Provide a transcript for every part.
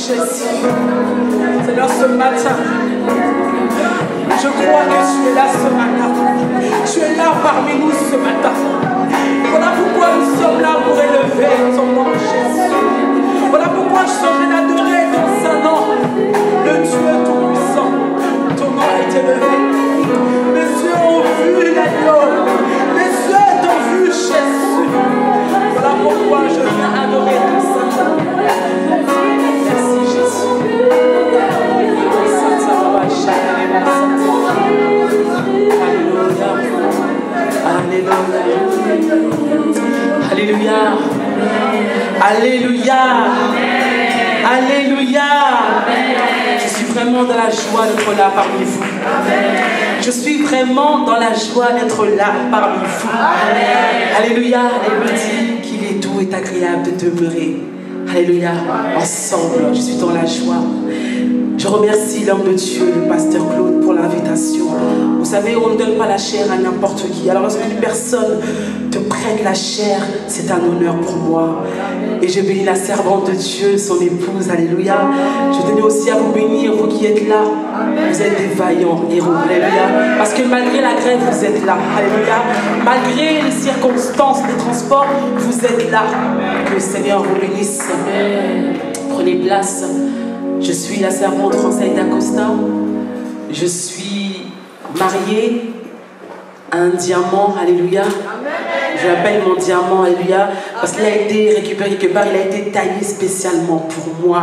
Jésus. Seigneur, ce matin, je crois que tu es là ce matin. Tu es là parmi nous ce matin. Voilà pourquoi nous sommes là pour élever ton nom, Jésus. Voilà pourquoi je suis d'adorer ton saint nom, le Dieu tout-puissant. Ton nom a été élevé. Mes yeux ont vu l'agneau. Mes yeux t'ont vu, Jésus. Voilà pourquoi je viens adorer ton saint nom. Merci, Jésus. Alléluia. Alléluia. Alléluia. Je suis vraiment dans la joie d'être là parmi vous. Je suis vraiment dans la joie d'être là parmi vous. Alléluia. Elle me dit qu'il est doux et agréable de demeurer. Alléluia. Ensemble, je suis dans la joie. Je remercie l'homme de Dieu, le pasteur Claude, pour l'invitation. Vous savez, on ne donne pas la chair à n'importe qui. Alors lorsqu'une personne te prête la chair, c'est un honneur pour moi. Et je bénis la servante de Dieu, son épouse. Alléluia. Je tenais aussi à vous bénir, vous qui êtes là. Vous êtes des vaillants héros. Alléluia. Parce que malgré la grève, vous êtes là. Alléluia. Malgré les circonstances, les transports, vous êtes là. Que le Seigneur vous bénisse. Prenez place. Je suis la servante Française d'Acosta. Je suis mariée à un diamant, alléluia. Je l'appelle mon diamant, alléluia, parce qu'il a été récupéré quelque part, il a été taillé spécialement pour moi.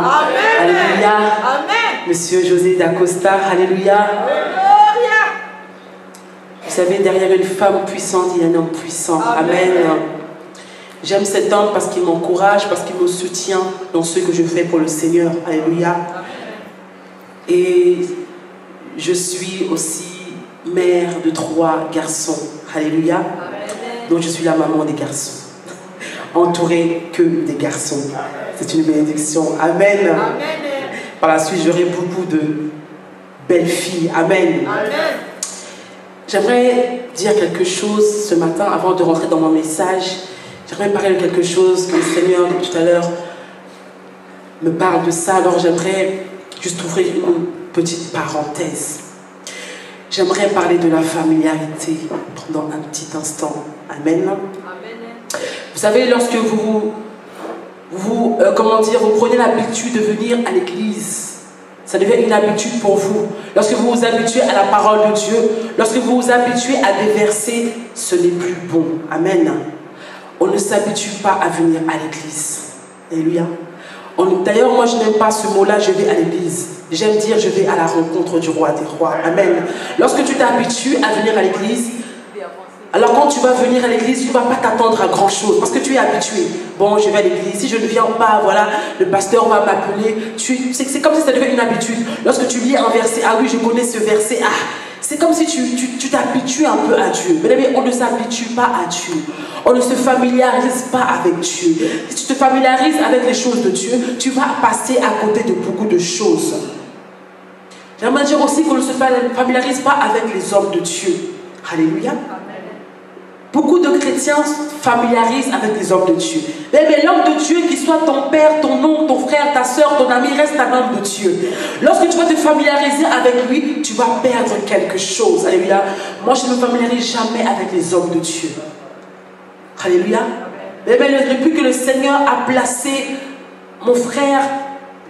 Alléluia. Monsieur José d'Acosta, alléluia. Vous savez, derrière une femme puissante, il y a un homme puissant. Amen. J'aime cet homme parce qu'il m'encourage, parce qu'il me soutient dans ce que je fais pour le Seigneur. Alléluia. Et je suis aussi mère de 3 garçons. Alléluia. Donc je suis la maman des garçons. Entourée que des garçons. C'est une bénédiction. Amen. Par la suite, j'aurai beaucoup de belles filles. Amen. J'aimerais dire quelque chose ce matin avant de rentrer dans mon message. J'aimerais parler de quelque chose que le Seigneur, tout à l'heure, me parle de ça. Alors j'aimerais juste ouvrir une petite parenthèse. J'aimerais parler de la familiarité pendant un petit instant. Amen. Vous savez, lorsque vous prenez l'habitude de venir à l'église, ça devient une habitude pour vous. Lorsque vous vous habituez à la parole de Dieu, lorsque vous vous habituez à des versets, ce n'est plus bon. Amen. On ne s'habitue pas à venir à l'église. Alléluia. D'ailleurs, moi, je n'aime pas ce mot-là, je vais à l'église. J'aime dire, je vais à la rencontre du roi des rois. Amen. Lorsque tu t'habitues à venir à l'église, alors quand tu vas venir à l'église, tu ne vas pas t'attendre à grand-chose parce que tu es habitué. Bon, je vais à l'église. Si je ne viens pas, voilà, le pasteur va m'appeler. C'est comme si ça devenait une habitude. Lorsque tu lis un verset, ah oui, je connais ce verset, ah, c'est comme si tu t'habitues un peu à Dieu. Mais on ne s'habitue pas à Dieu. On ne se familiarise pas avec Dieu. Si tu te familiarises avec les choses de Dieu, tu vas passer à côté de beaucoup de choses. J'aimerais dire aussi qu'on ne se familiarise pas avec les hommes de Dieu. Alléluia. Beaucoup de chrétiens se familiarisent avec les hommes de Dieu. Mais l'homme de Dieu, qu'il soit ton père, ton oncle, ton frère, ta soeur, ton ami, reste un homme de Dieu. Lorsque tu vas te familiariser avec lui, tu vas perdre quelque chose. Alléluia. Moi, je ne me familiarise jamais avec les hommes de Dieu. Alléluia. Mais depuis que le Seigneur a placé mon frère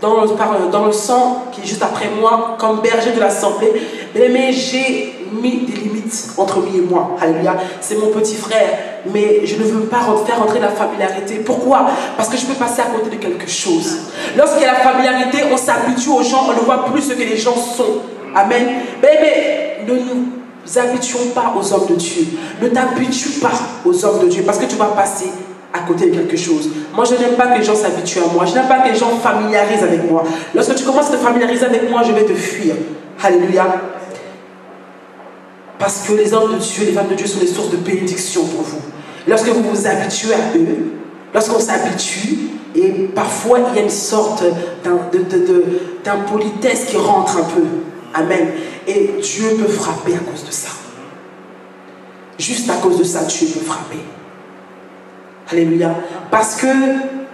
dans le sang, qui est juste après moi, comme berger de l'assemblée, mais j'ai mis des limites entre lui et moi. Alléluia. C'est mon petit frère, mais je ne veux pas faire rentrer la familiarité. Pourquoi? Parce que je peux passer à côté de quelque chose. Lorsqu'il y a la familiarité, on s'habitue aux gens, on ne voit plus ce que les gens sont. Amen. Mais ne nous habituons pas aux hommes de Dieu. Ne t'habitue pas aux hommes de Dieu, parce que tu vas passer à côté de quelque chose. Moi, je n'aime pas que les gens s'habituent à moi. Je n'aime pas que les gens familiarisent avec moi. Lorsque tu commences à te familiariser avec moi, je vais te fuir. Alléluia. Parce que les hommes de Dieu, les femmes de Dieu sont des sources de bénédiction pour vous. Lorsque vous vous habituez à eux, lorsqu'on s'habitue, et parfois il y a une sorte d'impolitesse qui rentre un peu. Amen. Et Dieu peut frapper à cause de ça. Juste à cause de ça, Dieu peut frapper. Alléluia. Parce que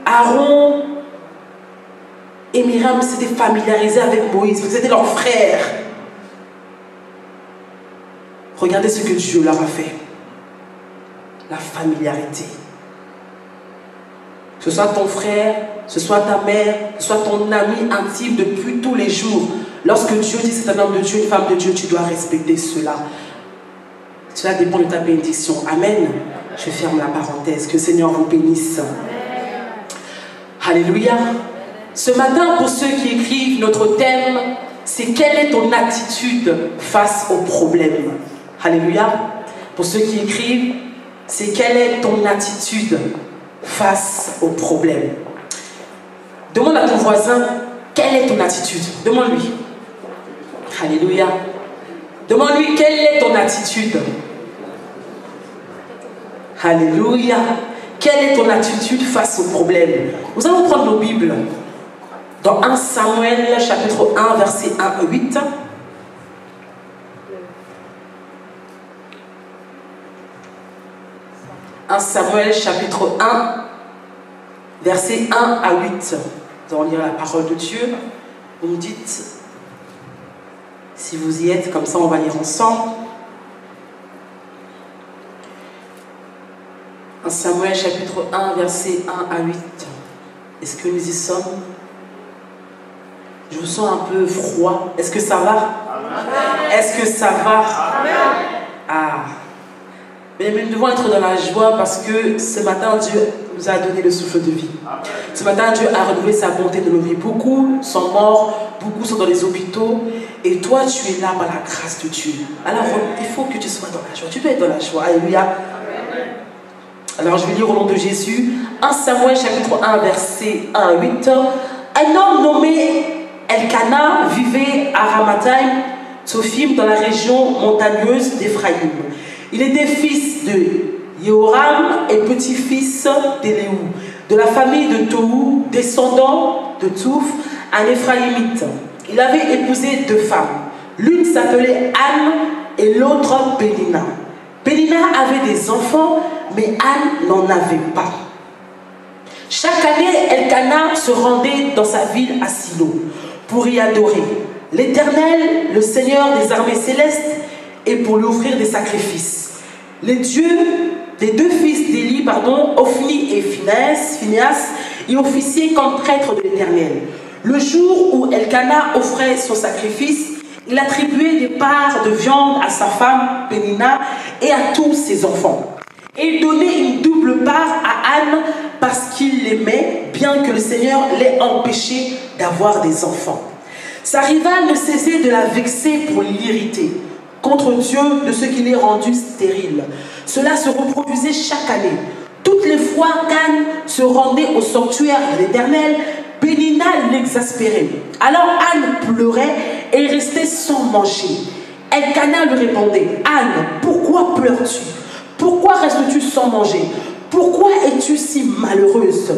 Aaron et Myriam s'était familiarisée avec Moïse, c'était leur frère. Regardez ce que Dieu leur a fait. La familiarité. Que ce soit ton frère, que ce soit ta mère, que ce soit ton ami intime depuis tous les jours. Lorsque Dieu dit c'est un homme de Dieu, une femme de Dieu, tu dois respecter cela. Cela dépend de ta bénédiction. Amen. Je ferme la parenthèse. Que le Seigneur vous bénisse. Alléluia. Ce matin, pour ceux qui écrivent, notre thème, c'est quelle est ton attitude face aux problèmes. Alléluia. Pour ceux qui écrivent, c'est quelle est ton attitude face aux problèmes. Demande à ton voisin, quelle est ton attitude? Demande-lui. Alléluia. Demande-lui, quelle est ton attitude? Alléluia. Quelle est ton attitude face aux problèmes? Nous allons prendre nos Bibles dans 1 Samuel chapitre 1 verset 1 à 8. 1 Samuel chapitre 1 verset 1 à 8. Nous allons lire la parole de Dieu. Vous me dites si vous y êtes, comme ça on va lire ensemble. 1 Samuel chapitre 1 verset 1 à 8. Est-ce que nous y sommes? Je vous sens un peu froid. Est-ce que ça va? Est-ce que ça va? Amen. Ah. Mais nous devons être dans la joie parce que ce matin, Dieu nous a donné le souffle de vie. Ce matin, Dieu a renouvelé sa bonté de nos vies. Beaucoup sont morts, beaucoup sont dans les hôpitaux. Et toi, tu es là par la grâce de Dieu. Alors, il faut que tu sois dans la joie. Tu peux être dans la joie. Alléluia. Alors, je vais lire au nom de Jésus. 1 Samuel chapitre 1, verset 1 à 8. Un homme nommé Elkana vivait à Ramathaim, Tsophim, dans la région montagneuse d'Éphraïm. Il était fils de Yehoram et petit-fils d'Éléou, de la famille de Tohu, descendant de Touf, un Éphraïmite. Il avait épousé 2 femmes. L'une s'appelait Anne et l'autre Pénina. Pénina avait des enfants, mais Anne n'en avait pas. Chaque année, Elkana se rendait dans sa ville à Silo pour y adorer l'Éternel, le Seigneur des armées célestes, et pour lui offrir des sacrifices. Les dieux des 2 fils d'Élie, Ophni et Phinéas, y officiaient comme prêtres de l'Éternel. Le jour où Elkana offrait son sacrifice, il attribuait des parts de viande à sa femme Pénina et à tous ses enfants. Et il donnait une double part à Anne parce qu'il l'aimait, bien que le Seigneur l'ait empêché d'avoir des enfants. Sa rivale ne cessait de la vexer pour l'irriter contre Dieu de ce qui l'ait rendu stérile. Cela se reproduisait chaque année. Toutes les fois qu'Anne se rendait au sanctuaire de l'Éternel, Pénina l'exaspérait. Alors Anne pleurait et restait sans manger. Elkana lui répondait: Anne, pourquoi pleures-tu? Pourquoi restes-tu sans manger? Pourquoi es-tu si malheureuse?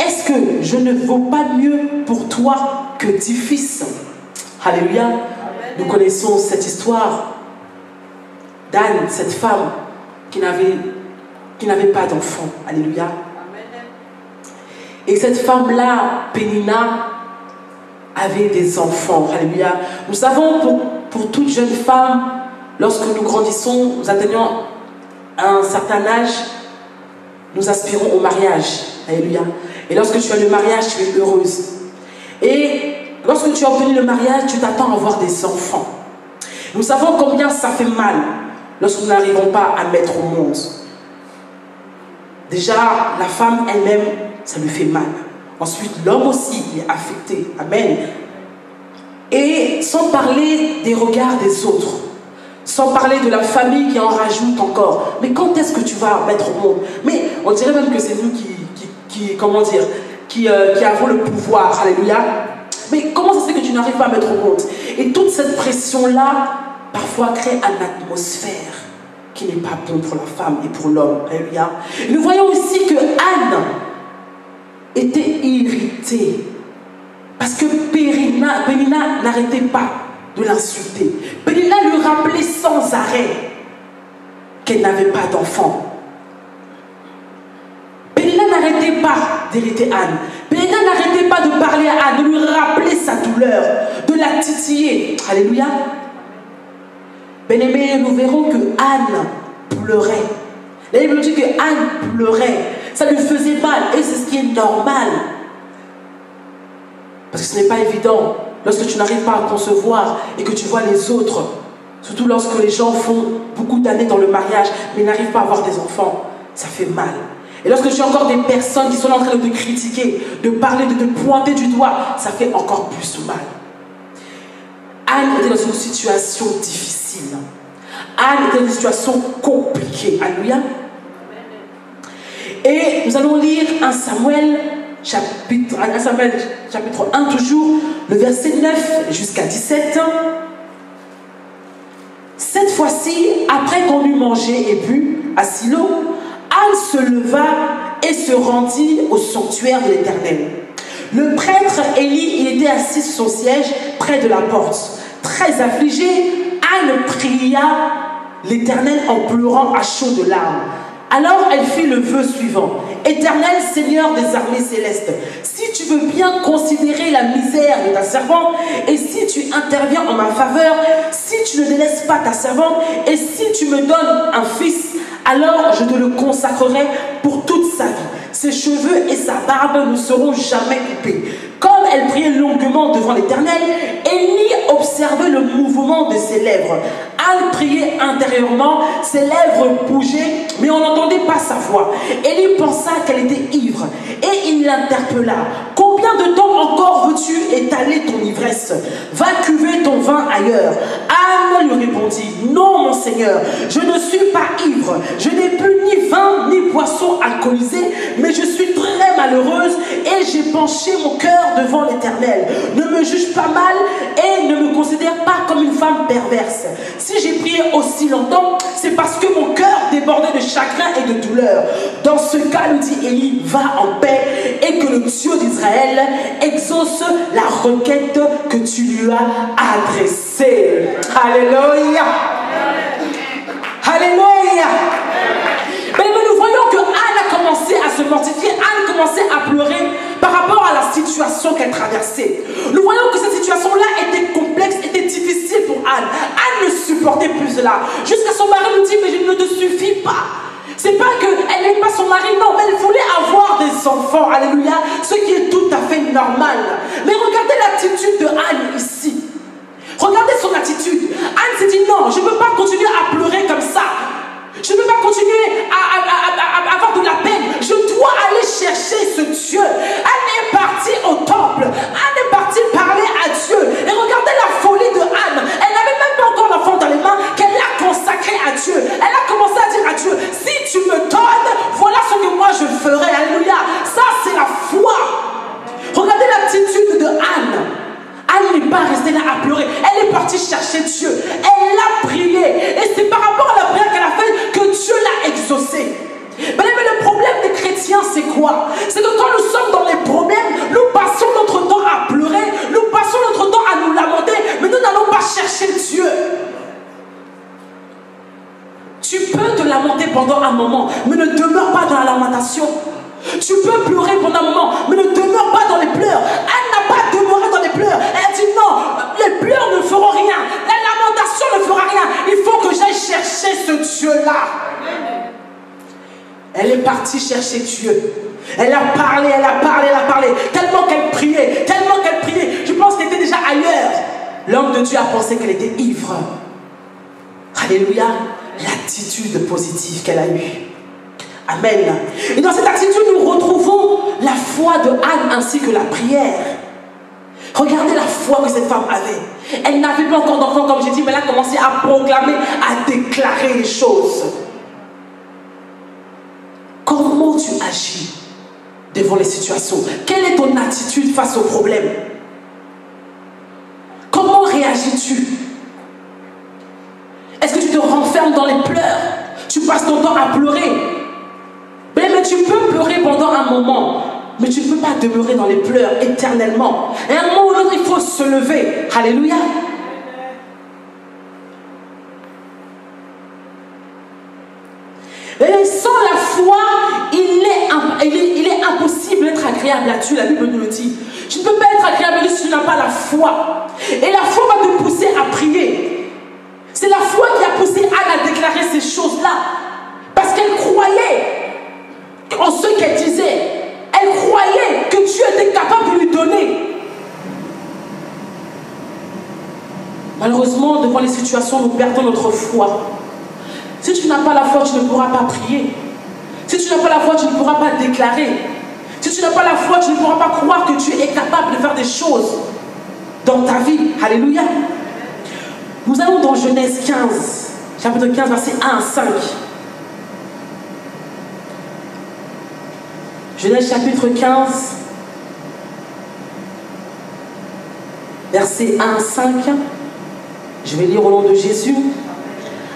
Est-ce que je ne vaux pas mieux pour toi que 10 fils? Alléluia. Amen. Nous connaissons cette histoire d'Anne, cette femme qui n'avait pas d'enfant. Alléluia. Amen. Et cette femme-là, Pénina, avait des enfants. Alléluia. Nous savons pour toute jeune femme, lorsque nous grandissons, nous atteignons un certain âge, nous aspirons au mariage. Alléluia. Et lorsque tu as le mariage, tu es heureuse. Et lorsque tu as obtenu le mariage, tu t'attends à avoir des enfants. Nous savons combien ça fait mal lorsque nous n'arrivons pas à mettre au monde. Déjà, la femme elle-même, ça lui fait mal. Ensuite, l'homme aussi est affecté. Amen. Et sans parler des regards des autres. Sans parler de la famille qui en rajoute encore. Mais quand est-ce que tu vas mettre au monde? Mais on dirait même que c'est nous qui avons le pouvoir. Alléluia. Mais comment ça se fait que tu n'arrives pas à mettre au monde? Et toute cette pression-là, parfois crée une atmosphère qui n'est pas bonne pour la femme et pour l'homme. Alléluia. Et nous voyons aussi que Anne était irritée. Parce que Pénina n'arrêtait pas de l'insulter. Pénina lui rappelait sans arrêt qu'elle n'avait pas d'enfant. Pénina n'arrêtait pas d'irriter Anne. Pénia n'arrêtait pas de parler à Anne, de lui rappeler sa douleur, de la titiller. Alléluia. Bien-aimés, nous verrons que Anne pleurait. La Bible dit que Anne pleurait. Ça lui faisait mal et c'est ce qui est normal. Parce que ce n'est pas évident lorsque tu n'arrives pas à concevoir et que tu vois les autres, surtout lorsque les gens font beaucoup d'années dans le mariage mais n'arrivent pas à avoir des enfants, ça fait mal. Et lorsque tu as encore des personnes qui sont en train de te critiquer, de parler, de te pointer du doigt, ça fait encore plus mal. Anne était dans une situation difficile. Anne était dans une situation compliquée. Alléluia. Et nous allons lire 1 Samuel chapitre 1 toujours, le verset 9 jusqu'à 17. Cette fois-ci, après qu'on eut mangé et bu à Silo, Anne se leva et se rendit au sanctuaire de l'Éternel. Le prêtre Élie, il était assis sur son siège près de la porte. Très affligée, Anne pria l'Éternel en pleurant à chaudes larmes. Alors elle fit le vœu suivant. Éternel Seigneur des armées célestes, si tu veux bien considérer la misère de ta servante, et si tu interviens en ma faveur, si tu ne délaisses pas ta servante, et si tu me donnes un fils, alors je te le consacrerai pour toute sa vie. Ses cheveux et sa barbe ne seront jamais coupés. Comme elle priait longuement devant l'Éternel, Élie observait le mouvement de ses lèvres. Anne priait intérieurement, ses lèvres bougeaient, mais on n'entendait pas sa voix. Élie pensa qu'elle était ivre, et il l'interpella. Combien de temps encore veux-tu étaler ton ivresse? Va cuver ton vin ailleurs. Anne lui répondit, non mon Seigneur, je ne suis pas ivre, je n'ai bu ni vin ni boisson alcoolisée, mais je suis très malheureuse et j'ai penché mon cœur devant l'Éternel. Ne me juge pas mal et ne me considère pas comme une femme perverse. Si j'ai prié aussi longtemps, c'est parce que mon cœur débordait de chagrin et de douleur. Dans ce cas, nous dit Élie, va en paix et que le Dieu d'Israël exauce la requête que tu lui as adressée. Alléluia. Alléluia. Mais nous voyons que Anne a commencé à se mortifier, Anne commençait à pleurer par rapport à la situation qu'elle traversait. Nous voyons que cette situation-là était complexe, était difficile pour Anne. Anne ne supportait plus cela. Jusqu'à son mari lui dit, mais je ne te suffis pas. C'est pas qu'elle n'aime pas son mari, non, mais elle voulait avoir des enfants, alléluia, ce qui est tout à fait normal. Mais regardez l'attitude de Anne ici. Regardez son attitude. Anne s'est dit, non, je ne peux pas continuer à pleurer comme ça. Je ne peux pas continuer à avoir de la peine. Je dois aller chercher ce Dieu. Anne est partie au temple. Anne est partie parler à Dieu. Et regardez la folie de Anne. Elle n'avait même pas encore l'enfant dans les mains qu'elle l'a consacré à Dieu. Elle a commencé à dire à Dieu, si tu me donnes, voilà ce que moi je ferai. Alléluia. Ça c'est la foi. Regardez l'attitude de Anne. Anne n'est pas restée là à pleurer. Elle est partie chercher Dieu. Elle a prié. Et c'est par rapport à la prière qu'elle a faite que Dieu l'a exaucée. Mais le problème des chrétiens, c'est quoi? C'est que quand nous sommes dans les problèmes, nous passons notre temps à pleurer. Nous passons notre temps à nous lamenter. Mais nous n'allons pas chercher Dieu. Tu peux te lamenter pendant un moment, mais ne demeure pas dans la lamentation. Tu peux pleurer pendant un moment, mais ne demeure pas dans les pleurs. Anne n'a pas demeuré dans les pleurs. Elle a dit non, les pleurs ne feront rien. La lamentation ne fera rien. Il faut que j'aille chercher ce Dieu-là. Elle est partie chercher Dieu. Elle a parlé, elle a parlé, elle a parlé. Tellement qu'elle priait, tellement qu'elle priait. Je pense qu'elle était déjà ailleurs. L'homme de Dieu a pensé qu'elle était ivre. Alléluia. L'attitude positive qu'elle a eue. Amen. Et dans cette attitude, nous retrouvons la foi de Anne ainsi que la prière. Regardez la foi que cette femme avait. Elle n'avait pas encore d'enfant, comme j'ai dit, mais elle a commencé à proclamer, à déclarer les choses. Comment tu agis devant les situations? Quelle est ton attitude face aux problèmes? Comment réagis-tu? Est-ce que tu te renfermes dans les pleurs? Tu passes ton temps à pleurer? Mais tu peux pleurer pendant un moment, mais tu ne peux pas demeurer dans les pleurs éternellement. Et à un moment ou l'autre, il faut se lever. Alléluia. Et sans la foi, il il est impossible d'être agréable à Dieu, la Bible nous le dit. Tu ne peux pas être agréable à Dieu si tu n'as pas la foi. Et la foi va te pousser à prier. C'est la foi qui a poussé Anne à déclarer ces choses-là. Parce qu'elle croyait en ce qu'elle disait. Elle croyait que Dieu était capable de lui donner. Malheureusement, devant les situations, nous perdons notre foi. Si tu n'as pas la foi, tu ne pourras pas prier. Si tu n'as pas la foi, tu ne pourras pas déclarer. Si tu n'as pas la foi, tu ne pourras pas croire que tu es capable de faire des choses dans ta vie. Alléluia. Nous allons dans Genèse 15, chapitre 15, versets 1 à 5. Genèse chapitre 15, versets 1 à 5. Je vais lire au nom de Jésus.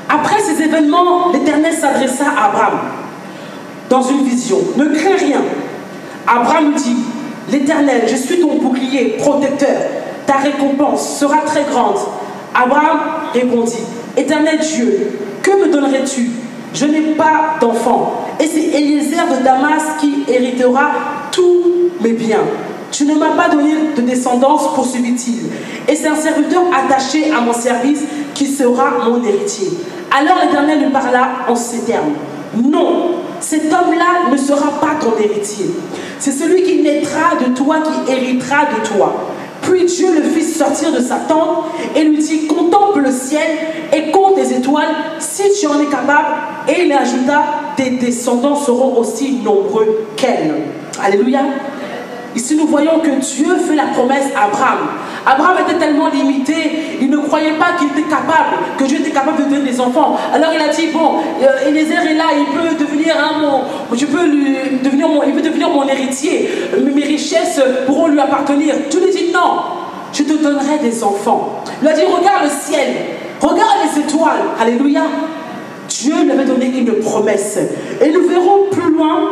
Après ces événements, l'Éternel s'adressa à Abraham dans une vision. Ne crains rien. Abraham dit, l'Éternel, je suis ton bouclier, protecteur. Ta récompense sera très grande. Abraham répondit, Éternel Dieu, que me donnerais-tu? Je n'ai pas d'enfant. Et c'est Eliezer de Damas qui héritera tous mes biens. Tu ne m'as pas donné de descendance, poursuivit-il. Et c'est un serviteur attaché à mon service qui sera mon héritier. Alors l'Éternel lui parla en ces termes. Non, cet homme-là ne sera pas ton héritier. C'est celui qui naîtra de toi qui héritera de toi. Puis Dieu le fit sortir de sa tente et lui dit, contemple le ciel et compte les étoiles si tu en es capable. Et il ajouta, tes descendants seront aussi nombreux qu'elle. Alléluia. Ici, nous voyons que Dieu fait la promesse à Abraham. Abraham était tellement limité, il ne croyait pas qu'il était capable, que Dieu était capable de donner des enfants. Alors il a dit, bon, Eliezer est là, il peut devenir il peut devenir mon héritier. Mes richesses pourront lui appartenir. Dieu lui dit, non, je te donnerai des enfants. Il a dit, regarde le ciel, regarde les étoiles. Alléluia. Dieu lui avait donné une promesse. Et nous verrons plus loin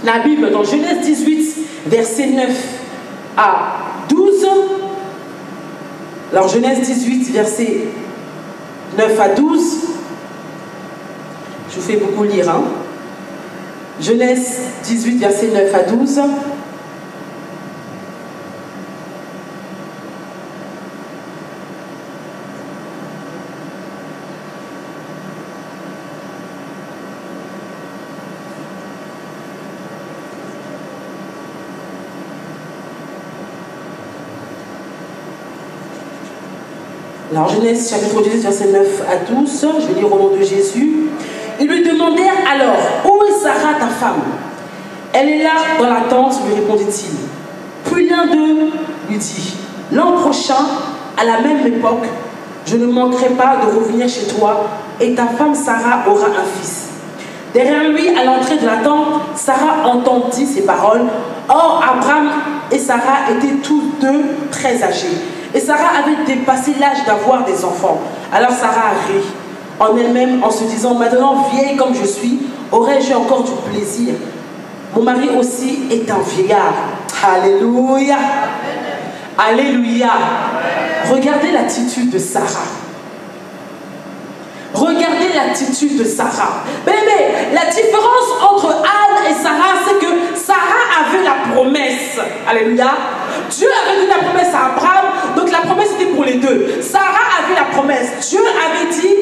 la Bible dans Genèse 18, versets 9 à 12. Alors Genèse 18, versets 9 à 12. Je vous fais beaucoup lire. Hein? Genèse 18, versets 9 à 12. Alors Genèse chapitre 18, verset 9 à 12, je vais lire au nom de Jésus. Ils lui demandèrent alors, où est Sarah ta femme? Elle est là dans la tente, lui répondit-il. Puis l'un d'eux lui dit, l'an prochain, à la même époque, je ne manquerai pas de revenir chez toi et ta femme Sarah aura un fils. Derrière lui, à l'entrée de la tente, Sarah entendit ces paroles. Or, Abraham et Sarah étaient tous deux très âgés. Et Sarah avait dépassé l'âge d'avoir des enfants. Alors Sarah rit en elle-même en se disant, maintenant vieille comme je suis, aurais-je encore du plaisir? Mon mari aussi est un vieillard. Alléluia. Alléluia. Regardez l'attitude de Sarah. Regardez l'attitude de Sarah. Mais la différence entre Anne et Sarah, c'est que Sarah avait la promesse. Alléluia. Dieu avait donné la promesse à Abraham, donc la promesse était pour les deux. Sarah avait la promesse. Dieu avait dit,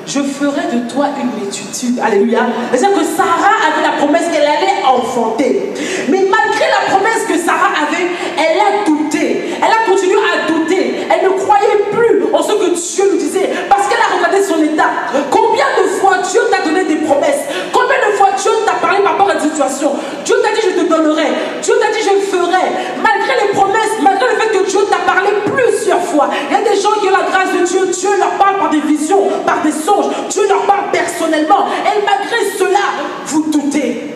je ferai de toi une multitude. Alléluia. C'est-à-dire que Sarah avait la promesse qu'elle allait enfanter. Mais malgré la promesse que Sarah avait, elle a douté. Elle a continué à douter. Elle ne croyait plus en ce que Dieu lui disait. Parce qu'elle a regardé son état. Combien de fois Dieu t'a donné des promesses? Combien de fois Dieu t'a parlé par rapport à une situation? Dieu t'a dit, je te donnerai. Dieu t'a dit, je le ferai. Malgré les promesses, malgré le fait que Dieu t'a parlé plusieurs fois. Il y a des gens qui ont la grâce de Dieu. Dieu leur parle par des visions, par des songes. Dieu leur parle personnellement. Et malgré cela, vous doutez.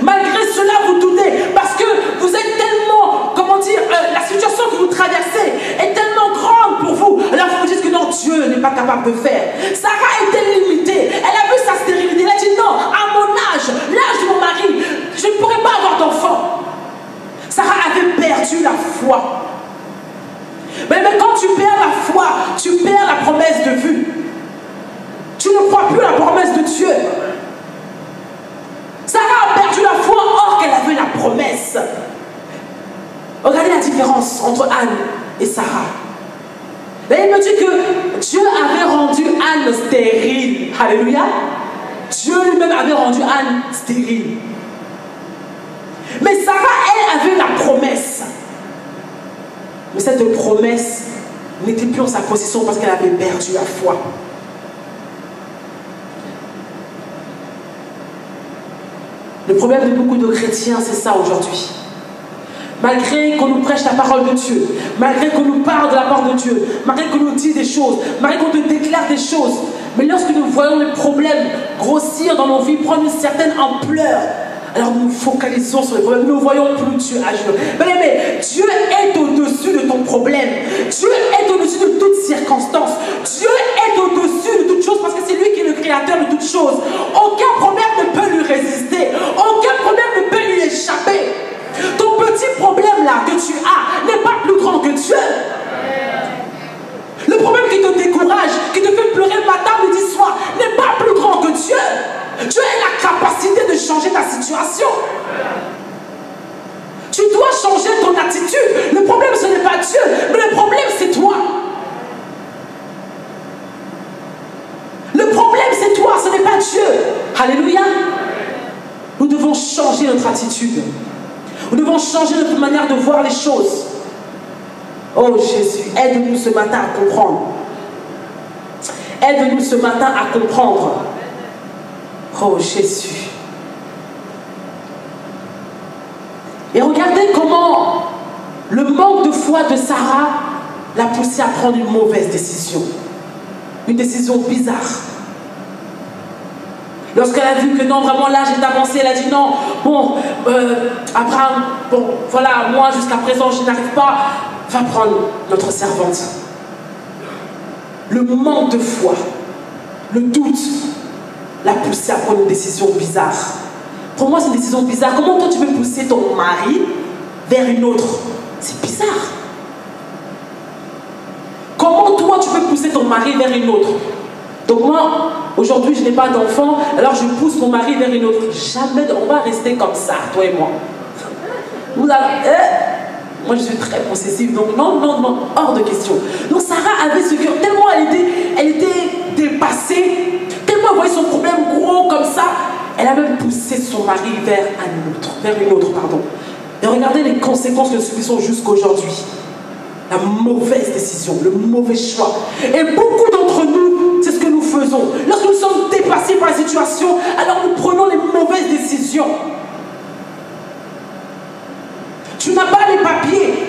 Malgré cela, vous doutez. Parce que vous êtes tellement, comment dire, la situation que vous traversez est tellement grande pour vous. Alors vous vous dites que non, Dieu n'est pas capable de faire. Sarah était limitée. Elle a vu sa stérilité. Elle a dit non, à mon âge, l'âge de mon mari, je ne pourrais pas avoir d'enfant. Sarah avait perdu la foi. Mais quand tu perds la foi, tu perds la promesse de vue. Tu ne crois plus à la promesse de Dieu. Sarah Alléluia. Dieu lui-même avait rendu Anne stérile. Mais Sarah, elle, avait la promesse. Mais cette promesse n'était plus en sa possession parce qu'elle avait perdu la foi. Le problème de beaucoup de chrétiens, c'est ça aujourd'hui. Malgré qu'on nous prêche la parole de Dieu, malgré qu'on nous parle de la parole de Dieu, malgré qu'on nous dise des choses, malgré qu'on nous déclare des choses, mais lorsque nous voyons les problèmes grossir dans nos vies, prendre une certaine ampleur, alors nous nous focalisons sur les problèmes, nous ne voyons plus Dieu agir. Mais Dieu est au-dessus de ton problème. Dieu est au-dessus de toute circonstance. Dieu est au-dessus de toute chose parce que c'est lui qui est le créateur de toutes choses. Aucun problème ne peut lui résister. Aucun problème ne peut lui échapper. Ton petit problème là que tu as n'est pas plus grand que Dieu. Le problème qui te décourage, qui te fait pleurer matin, midi, soir, n'est pas plus grand que Dieu. Dieu a la capacité de changer ta situation. Tu dois changer ton attitude. Le problème, ce n'est pas Dieu, mais le problème, c'est toi. Le problème, c'est toi, ce n'est pas Dieu. Alléluia. Nous devons changer notre attitude. Nous devons changer notre manière de voir les choses. Oh Jésus, aide-nous ce matin à comprendre. Aide-nous ce matin à comprendre. Oh Jésus. Et regardez comment le manque de foi de Sarah l'a poussée à prendre une mauvaise décision. Une décision bizarre. Lorsqu'elle a vu que non, vraiment l'âge est avancé, elle a dit non, bon, Abraham, bon, voilà, moi jusqu'à présent je n'arrive pas, va prendre notre servante. Le manque de foi, le doute, l'a poussée à prendre une décision bizarre. Pour moi, c'est une décision bizarre. Comment toi tu peux pousser ton mari vers une autre? C'est bizarre. Comment toi tu peux pousser ton mari vers une autre? Donc moi, aujourd'hui, je n'ai pas d'enfant, alors je pousse mon mari vers une autre. Jamais, on va rester comme ça, toi et moi. Vous avez, moi, je suis très possessive, donc non, non, non, hors de question. Donc Sarah avait ce cœur, tellement elle était dépassée, tellement elle voyait son problème gros comme ça, elle a même poussé son mari vers une autre, pardon. Et regardez les conséquences que nous subissons jusqu'aujourd'hui. La mauvaise décision, le mauvais choix. Et beaucoup d'entre nous, c'est ce que nous faisons. Lorsque nous sommes dépassés par la situation, alors nous prenons les mauvaises décisions. Tu n'as pas les papiers.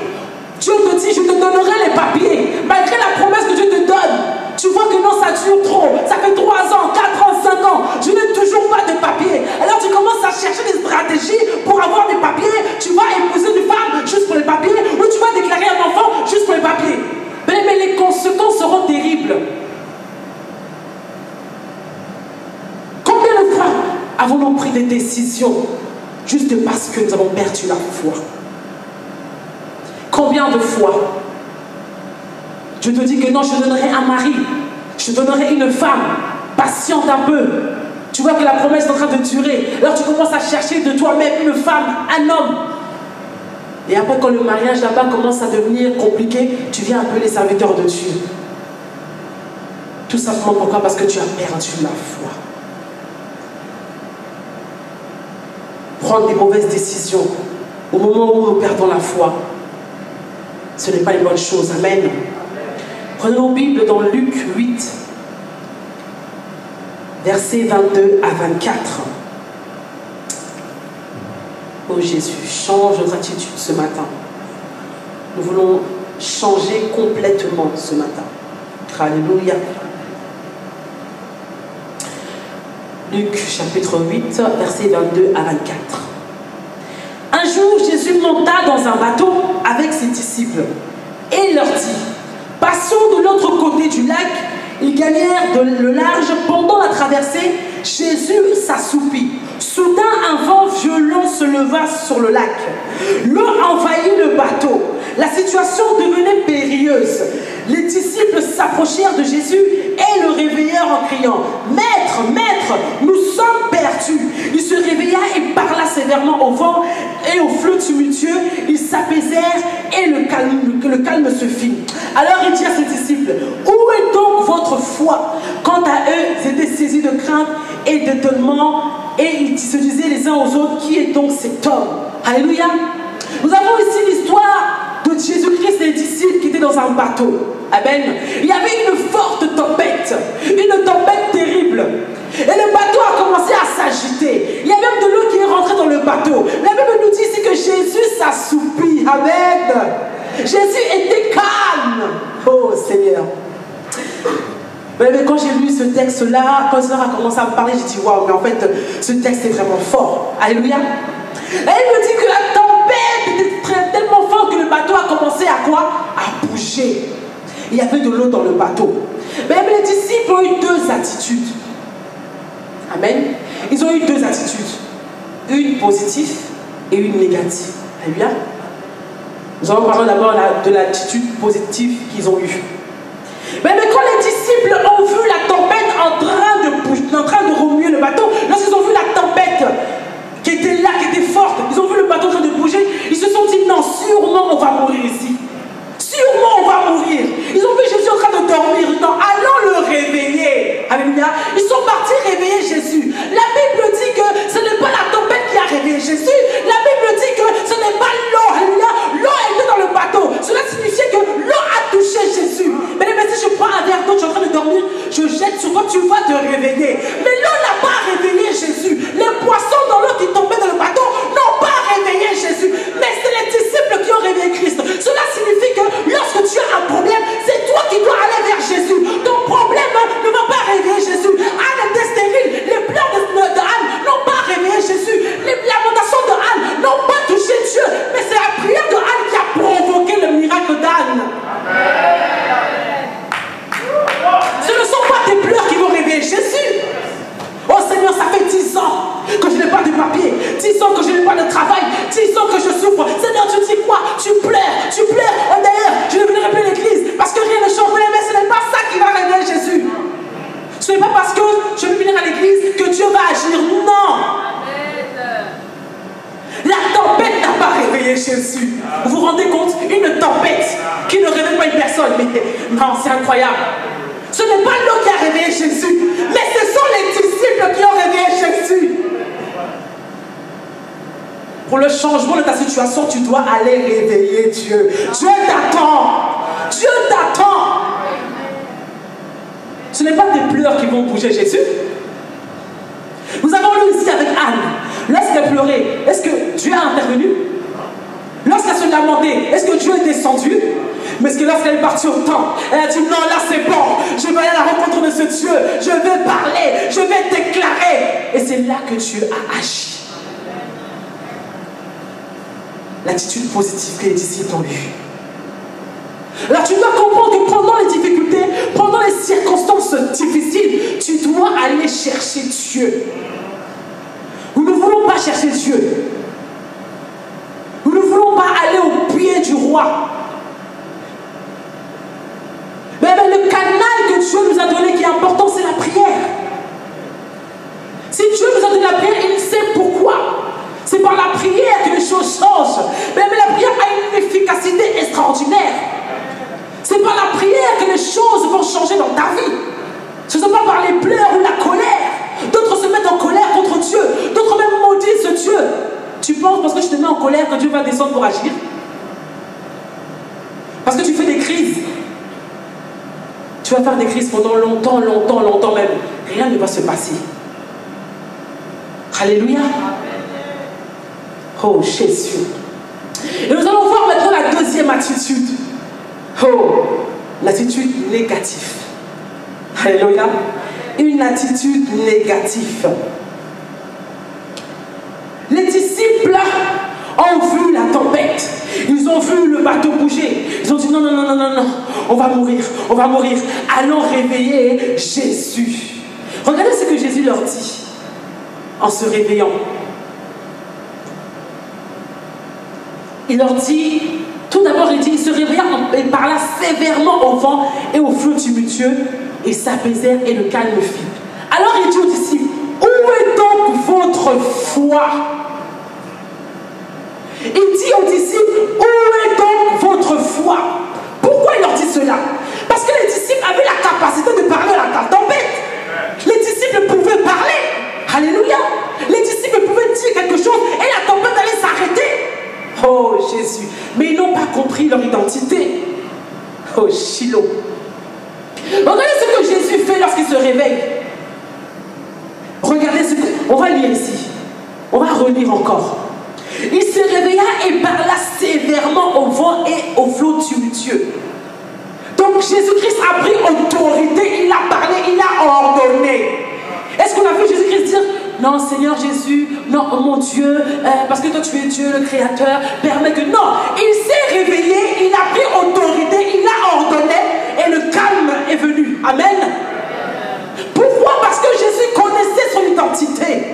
Dieu te dit, je te donnerai les papiers. Malgré la promesse que Dieu te donne, tu vois que non, ça dure trop. Ça fait 3 ans, 4 ans, 5 ans. Je n'ai toujours pas de papiers. Alors tu commences à chercher des stratégies pour avoir des papiers. Tu vas épouser une femme juste pour les papiers. Ou tu vas déclarer un enfant juste pour les papiers. Mais les conséquences seront terribles. Combien de fois avons-nous pris des décisions juste parce que nous avons perdu la foi? Combien de fois Dieu te dit que non, je te donnerai un mari, je te donnerai une femme, patiente un peu. Tu vois que la promesse est en train de durer. Alors tu commences à chercher de toi-même une femme, un homme. Et après, quand le mariage là-bas commence à devenir compliqué, tu viens appeler les serviteurs de Dieu. Tout simplement pourquoi? Parce que tu as perdu la foi. Prendre des mauvaises décisions au moment où nous perdons la foi, ce n'est pas une bonne chose. Amen. Prenons nos Bibles dans Luc 8, versets 22 à 24. Oh Jésus, change notre attitude ce matin. Nous voulons changer complètement ce matin. Alléluia. Luc chapitre 8, versets 22 à 24. Un jour, Jésus monta dans un bateau avec ses disciples et leur dit: passons de l'autre côté du lac. Ils gagnèrent le large. Pendant la traversée, Jésus s'assoupit. Soudain, un vent violent se leva sur le lac. L'eau envahit le bateau. La situation devenait périlleuse. Les disciples s'approchèrent de Jésus et le réveillèrent en criant: Maître, Maître, nous sommes perdus. Il se réveilla et parla sévèrement au vent et aux flots tumultueux. Ils s'apaisèrent et le calme se fit. Alors il dit à ses disciples: Où est donc votre foi? Quant à eux, ils étaient saisis de crainte et d'étonnement, et ils se disaient les uns aux autres, qui est donc cet homme? Alléluia. Nous avons ici l'histoire de Jésus-Christ et les disciples qui étaient dans un bateau. Amen. Il y avait une forte tempête terrible. Et le bateau a commencé à s'agiter. Il y a même de l'eau qui est rentrée dans le bateau. La Bible nous dit ici que Jésus s'assoupit. Amen. Jésus était calme. Oh Seigneur. Mais quand j'ai lu ce texte-là, quand le Seigneur a commencé à me parler, j'ai dit waouh, mais en fait, ce texte est vraiment fort. Alléluia. Et il me dit que la tempête était tellement forte que le bateau a commencé à quoi? À bouger. Il y avait de l'eau dans le bateau. Mais les disciples ont eu deux attitudes. Amen. Ils ont eu deux attitudes. Une positive et une négative. Alléluia. Nous allons parler d'abord de l'attitude positive qu'ils ont eue. Mais quand les disciples ont vu la tempête en train de remuer le bateau, lorsqu'ils ont vu la tempête qui était là, qui était forte, ils ont vu le bateau en train de bouger, ils se sont dit non, sûrement on va mourir ici. Sûrement on va mourir. Ils ont vu Jésus en train de dormir. Non, allons le réveiller. Alléluia. Ils sont partis réveiller Jésus. La Bible dit que ce n'est pas la tempête qui a réveillé Jésus. La Bible dit que ce n'est pas l'eau. Alléluia. L'eau était dans le bateau. Cela signifiait que l'eau a touché Jésus. Mais si je prends un verre d'eau, tu es en train de dormir, je jette sur toi, tu vas te réveiller. Mais l'eau n'a pas réveillé Jésus. Les poissons dans l'eau qui tombaient dans le bateau n'ont pas réveillé Jésus. Mais c'est les disciples qui ont réveillé Christ. Cela signifie que lorsque tu as un problème, c'est toi qui dois aller vers Jésus. Ton problème ne va pas réveiller Jésus. Anne était stérile. Les pleurs de Anne n'ont pas réveillé Jésus. Les lamentations de Anne n'ont pas touché Dieu. Mais c'est la prière de Anne qui a provoqué le miracle d'Anne. Ce ne sont pas tes pleurs qui vont réveiller Jésus. Oh Seigneur, ça fait 10 ans que je n'ai pas de papier, 10 ans que je n'ai pas de travail, 10 ans que je souffre. Seigneur, tu dis quoi? Tu pleures, tu pleures. Oh, d'ailleurs, je ne viendrai plus à l'église parce que rien ne change. Mais ce n'est pas ça qui va réveiller Jésus. Ce n'est pas parce que je vais venir à l'église que Dieu va agir. Non. La tempête n'a pas réveillé Jésus. Vous vous rendez compte? Une tempête qui ne réveille pas une personne. Mais non, c'est incroyable. Ce n'est pas l'eau qui a réveillé Jésus, mais ce sont les disciples qui ont réveillé Jésus. Pour le changement de ta situation, tu dois aller réveiller Dieu. Dieu t'attend. Dieu t'attend. Ce n'est pas tes pleurs qui vont bouger Jésus. Nous avons lu ici avec Anne. Lorsqu'elle pleurait, est-ce que Dieu a intervenu? Lorsqu'elle se lamentait, est-ce que Dieu est descendu? Mais est-ce que lorsqu'elle est partie au temple, elle a dit non, là c'est bon, je vais aller à la rencontre de ce Dieu, je vais parler, je vais déclarer. Et c'est là que Dieu a agi. L'attitude positive que les disciples ont eue. Alors tu dois comprendre que pendant les difficultés, pendant les circonstances difficiles, tu dois aller chercher Dieu. Nous ne voulons pas chercher Dieu. Nous ne voulons pas aller au pied du roi. Mais le canal que Dieu nous a donné qui est important, c'est la prière. Si Dieu nous a donné la prière, il sait pourquoi. C'est par la prière que les choses changent. Mais la prière a une efficacité extraordinaire. C'est par la prière que les choses vont changer dans ta vie. Ce n'est pas par les pleurs ou la colère. D'autres se mettent en colère contre Dieu. D'autres même maudissent Dieu. Tu penses parce que tu te mets en colère que Dieu va descendre pour agir? Parce que tu fais des crises. Tu vas faire des crises pendant longtemps, longtemps, longtemps même. Rien ne va se passer. Alléluia. Oh Jésus. Et nous allons voir maintenant la deuxième attitude. Oh, l'attitude négative. Alléluia. Une attitude négative. Les disciples ont vu la tempête. Ils ont vu le bateau bouger. Ils ont dit non, non, non, non, non, non. On va mourir, on va mourir. Allons réveiller Jésus. Regardez ce que Jésus leur dit en se réveillant. Il leur dit, tout d'abord il dit, il se réveilla et parla sévèrement au vent et au flot tumultueux et s'apaisèrent et le calme fit. Alors il dit aux disciples, où est donc votre foi? Il dit aux disciples, où est donc votre foi? Pourquoi il leur dit cela? Parce que les disciples avaient la capacité de parler à la tempête. Les disciples Shiloh. Regardez ce que Jésus fait lorsqu'il se réveille. Regardez ce que... On va lire ici. On va relire encore. Il se réveilla et parla sévèrement au vent et au flot tumultueux. Donc Jésus-Christ a pris autorité, il a parlé, il a ordonné. Est-ce qu'on a vu Jésus-Christ dire non Seigneur Jésus, non mon Dieu, parce que toi tu es Dieu le Créateur, permets que... Non, il s'est réveillé, il a pris autorité, il a ordonné et le calme est venu. Amen. Pourquoi? Parce que Jésus connaissait son identité.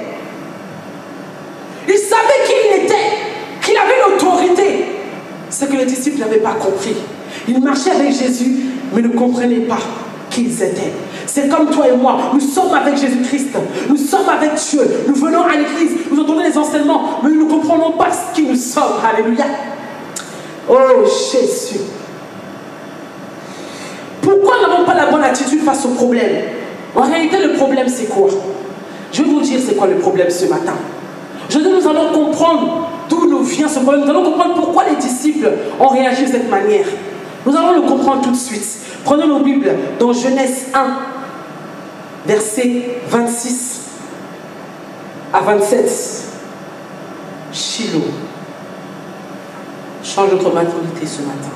Il savait qui il était, qu'il avait l'autorité. Ce que les disciples n'avaient pas compris. Ils marchaient avec Jésus, mais ne comprenaient pas qui ils étaient. C'est comme toi et moi, nous sommes avec Jésus-Christ, nous sommes avec Dieu, nous venons à l'église, nous entendons les enseignements, mais nous ne comprenons pas qui nous sommes. Alléluia. Oh Jésus. Pourquoi nous n'avons pas la bonne attitude face au problème? En réalité, le problème c'est quoi? Je vais vous dire c'est quoi le problème ce matin. Aujourd'hui, nous allons comprendre d'où nous vient ce problème. Nous allons comprendre pourquoi les disciples ont réagi de cette manière. Nous allons le comprendre tout de suite. Prenons nos Bibles dans Genèse 1, versets 26 à 27. Shiloh. Change notre mentalité ce matin.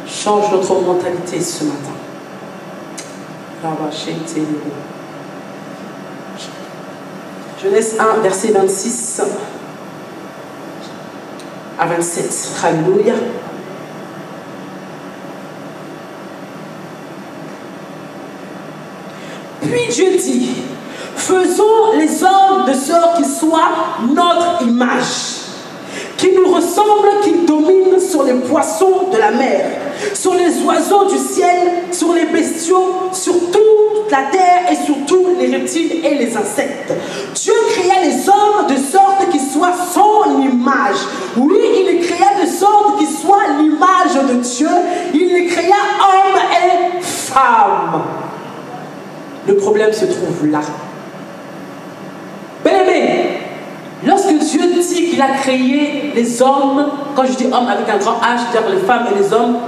Change notre mentalité ce matin. Genèse 1, verset 26 à 27. Alléluia. Puis Dieu dit, faisons les hommes de sorte qu'ils soient notre image, qui nous ressemblent, qui dominent sur les poissons de la mer, sur les oiseaux du ciel, sur les bestiaux, sur toute la terre et sur tous les reptiles et les insectes. Dieu créa les hommes de sorte qu'ils soient son image. Oui, il les créa de sorte qu'ils soient l'image de Dieu. Il les créa hommes et femmes. Le problème se trouve là. Bien-aimé, lorsque Dieu dit qu'il a créé les hommes, quand je dis hommes avec un grand H, c'est-à-dire les femmes et les hommes,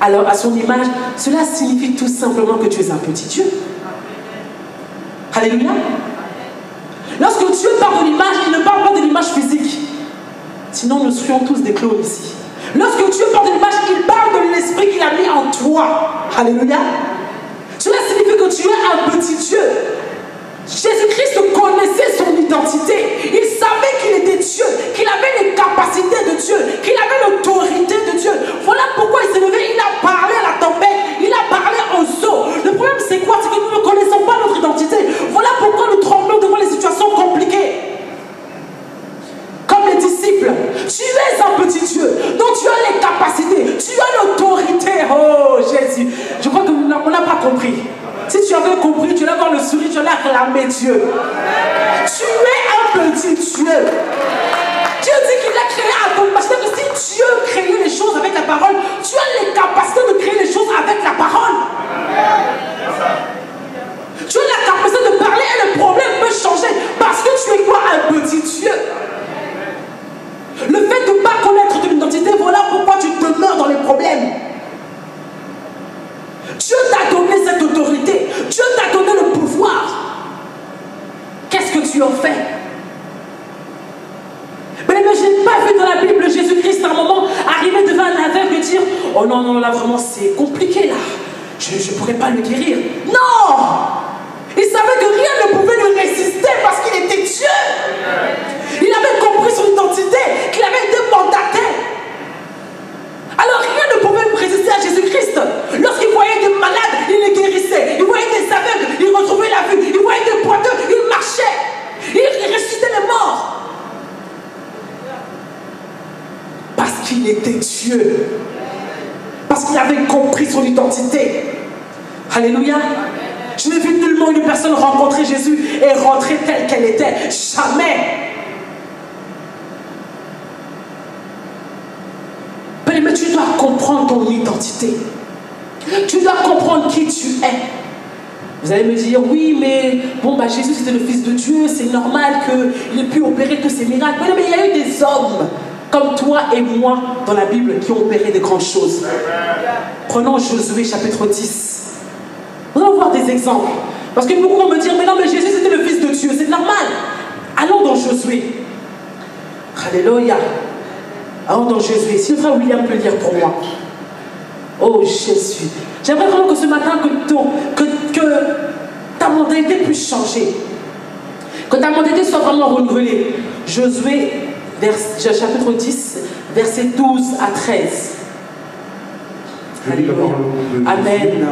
alors à son image, cela signifie tout simplement que tu es un petit Dieu. Alléluia. Lorsque Dieu parle de l'image, il ne parle pas de l'image physique. Sinon, nous serions tous des clones ici. Lorsque Dieu parle de l'image, il parle de l'esprit qu'il a mis en toi. Alléluia. Cela signifie que tu es un petit Dieu. Jésus-Christ connaissait son identité. Il savait qu'il était Dieu, qu'il avait les capacités de Dieu, qu'il avait l'autorité de Dieu. Voilà pourquoi il s'est levé, il a parlé à la tempête, il a parlé aux eaux. Le problème c'est quoi? C'est que nous ne connaissons pas notre identité. Voilà pourquoi nous tremblons devant les situations compliquées. Comme les disciples, tu es un petit Dieu, donc tu as les capacités, tu as l'autorité. Oh Jésus, je crois qu'on n'a pas compris. Si tu avais compris, tu allais avoir le sourire, tu allais acclamer Dieu. Tu es un petit Dieu. Dieu dit qu'il a créé à ton image. Que si Dieu créait les choses avec la parole, tu as les capacités de créer les choses avec la parole. Tu as la capacité de parler et le problème peut changer parce que tu es quoi? Un petit Dieu. Le fait de ne pas connaître ton identité, voilà pourquoi tu demeures dans les problèmes. Dieu t'a donné cette autorité. Dieu t'a donné le pouvoir. Qu'est-ce que tu en fais? Mais je n'ai pas vu dans la Bible Jésus-Christ à un moment arriver devant un aveugle et dire oh non, non, là vraiment c'est compliqué là. Je ne pourrais pas le guérir. Non! Il savait que rien ne pouvait lui résister parce qu'il était Dieu. Il avait compris son identité, qu'il avait été mandaté. Alors rien ne pouvait résister à Jésus-Christ. Lorsqu'il voyait des malades, il les guérissait. Il voyait des aveugles, il retrouvait la vue. Il voyait des boiteux, il marchait. Il ressuscitait les morts. Parce qu'il était Dieu. Parce qu'il avait compris son identité. Alléluia. Je n'ai vu nullement une personne rencontrer Jésus et rentrer telle qu'elle était. Jamais. Mais tu dois comprendre ton identité. Tu dois comprendre qui tu es. Vous allez me dire, oui, mais bon, bah, Jésus c'était le Fils de Dieu, c'est normal qu'il ait pu opérer tous ces miracles. Mais il y a eu des hommes comme toi et moi dans la Bible qui ont opéré de grandes choses. Prenons Josué chapitre 10. Nous allons voir des exemples. Parce que beaucoup vont me dire, mais non, mais Jésus c'était le Fils de Dieu, c'est normal. Allons dans Josué. Alléluia. Allons dans Josué. Si le frère William peut lire pour moi. Oh Jésus. J'aimerais vraiment que ce matin, que ta mentalité puisse changer. Que ta mentalité soit vraiment renouvelée. Josué, chapitre 10, versets 12 à 13. Alléluia. Amen.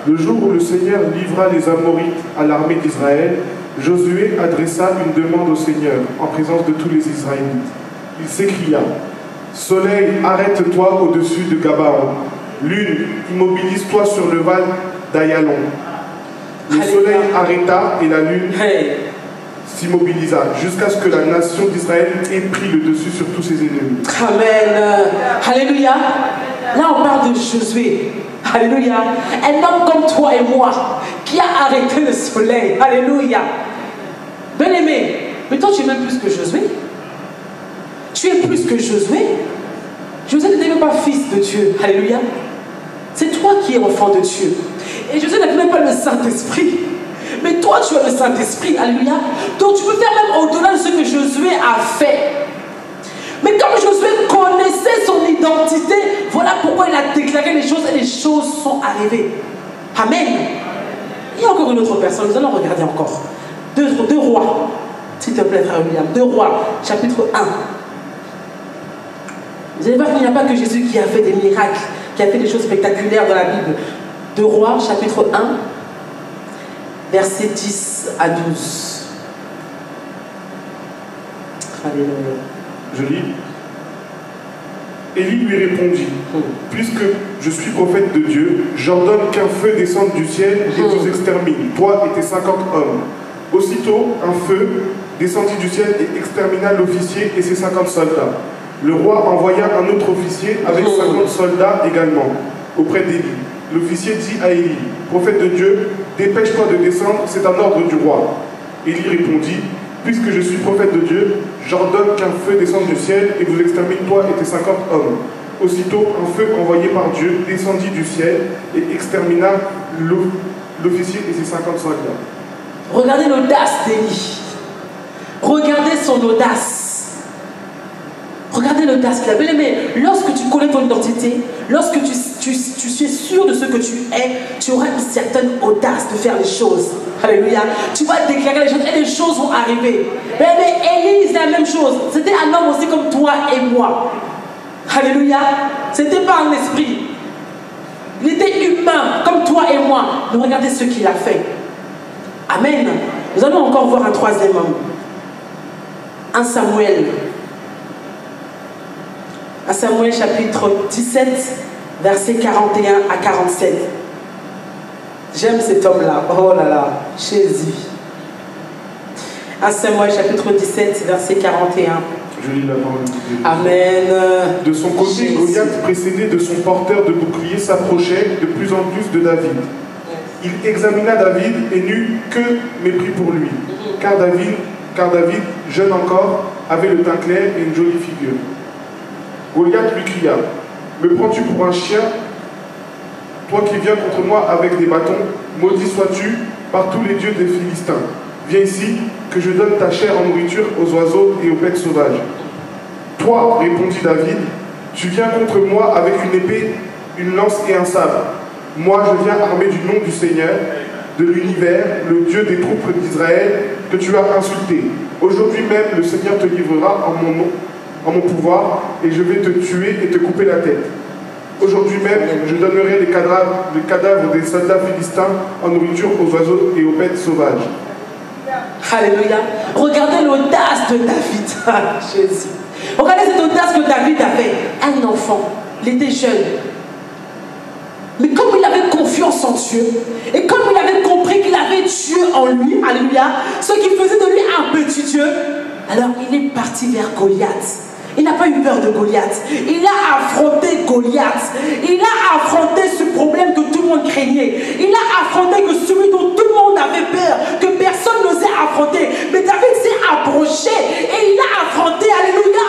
Le jour où le Seigneur livra les Amorites à l'armée d'Israël, Josué adressa une demande au Seigneur en présence de tous les Israélites. Il s'écria: Soleil, arrête-toi au-dessus de Gabaon. Lune, immobilise-toi sur le val d'Ayalon. Le soleil arrêta et la lune s'immobilisa jusqu'à ce que la nation d'Israël ait pris le dessus sur tous ses ennemis. Amen. Alléluia. Là, on parle de Josué. Alléluia. Un homme comme toi et moi qui a arrêté le soleil. Alléluia. Bien-aimé, mais toi, tu es même plus que Josué. Tu es plus que Josué. Josué n'était même pas fils de Dieu. Alléluia. C'est toi qui es enfant de Dieu. Et Josué n'avait même pas le Saint-Esprit. Mais toi, tu as le Saint-Esprit. Alléluia. Donc, tu peux faire même au-delà de ce que Josué a fait. Mais comme Josué connaissait son identité, voilà pourquoi il a déclaré les choses et les choses sont arrivées. Amen. Il y a encore une autre personne, nous allons regarder encore. Deux rois, s'il te plaît, frère William. 2 Rois, chapitre 1. Vous allez voir qu'il n'y a pas que Jésus qui a fait des miracles, qui a fait des choses spectaculaires dans la Bible. 2 Rois, chapitre 1, versets 10 à 12. Alléluia. Je lis. Élie lui répondit: Puisque je suis prophète de Dieu, j'ordonne qu'un feu descende du ciel et vous extermine, toi et tes 50 hommes. Aussitôt, un feu descendit du ciel et extermina l'officier et ses 50 soldats. Le roi envoya un autre officier avec 50 soldats également auprès d'Élie. L'officier dit à Élie: Prophète de Dieu, dépêche-toi de descendre, c'est un ordre du roi. Élie répondit: Puisque je suis prophète de Dieu, j'ordonne qu'un feu descende du ciel et vous extermine toi et tes 50 hommes. Aussitôt, un feu envoyé par Dieu descendit du ciel et extermina l'officier et ses 50 soldats. Regardez l'audace d'Élie. Regardez son audace. Regardez l'audace qu'il a. Bien aimé, lorsque tu connais ton identité, lorsque tu es sûr de ce que tu es, tu auras une certaine audace de faire les choses. Alléluia. Tu vas déclarer les choses et les choses vont arriver. Mais Élie, c'est la même chose. C'était un homme aussi comme toi et moi. Alléluia. C'était pas un esprit. Il était humain comme toi et moi. Mais regardez ce qu'il a fait. Amen. Nous allons encore voir un troisième homme. 1 Samuel. 1 Samuel chapitre 17, versets 41 à 47. J'aime cet homme-là. Oh là là, Jésus. 1 Samuel chapitre 17, verset 41. Je lis la parole de Dieu. Amen. De son côté, Jésus. Goliath, précédé de son porteur de bouclier, s'approchait de plus en plus de David. Il examina David et n'eut que mépris pour lui, car David, jeune encore, avait le teint clair et une jolie figure. Goliath lui cria: Me prends-tu pour un chien, toi qui viens contre moi avec des bâtons? Maudit sois-tu par tous les dieux des Philistins. Viens ici, que je donne ta chair en nourriture aux oiseaux et aux bêtes sauvages. Toi, répondit David, tu viens contre moi avec une épée, une lance et un sabre. Moi, je viens armé du nom du Seigneur, de l'univers, le Dieu des troupes d'Israël, que tu as insulté. Aujourd'hui même, le Seigneur te livrera en mon nom, en mon pouvoir, et je vais te tuer et te couper la tête. Aujourd'hui même, je donnerai les cadavres des soldats philistins en nourriture aux oiseaux et aux bêtes sauvages. Alléluia. Regardez l'audace de David. Jésus. Regardez cette audace que David avait. Un enfant. Il était jeune. Mais comme il avait confiance en Dieu, et comme il avait compris qu'il avait Dieu en lui, alléluia, ce qui faisait de lui un petit Dieu, alors il est parti vers Goliath. Il n'a pas eu peur de Goliath. Il a affronté Goliath. Il a affronté ce problème que tout le monde craignait. Il a affronté que celui dont tout le monde avait peur, que personne n'osait affronter. Mais David s'est approché et il a affronté. Alléluia.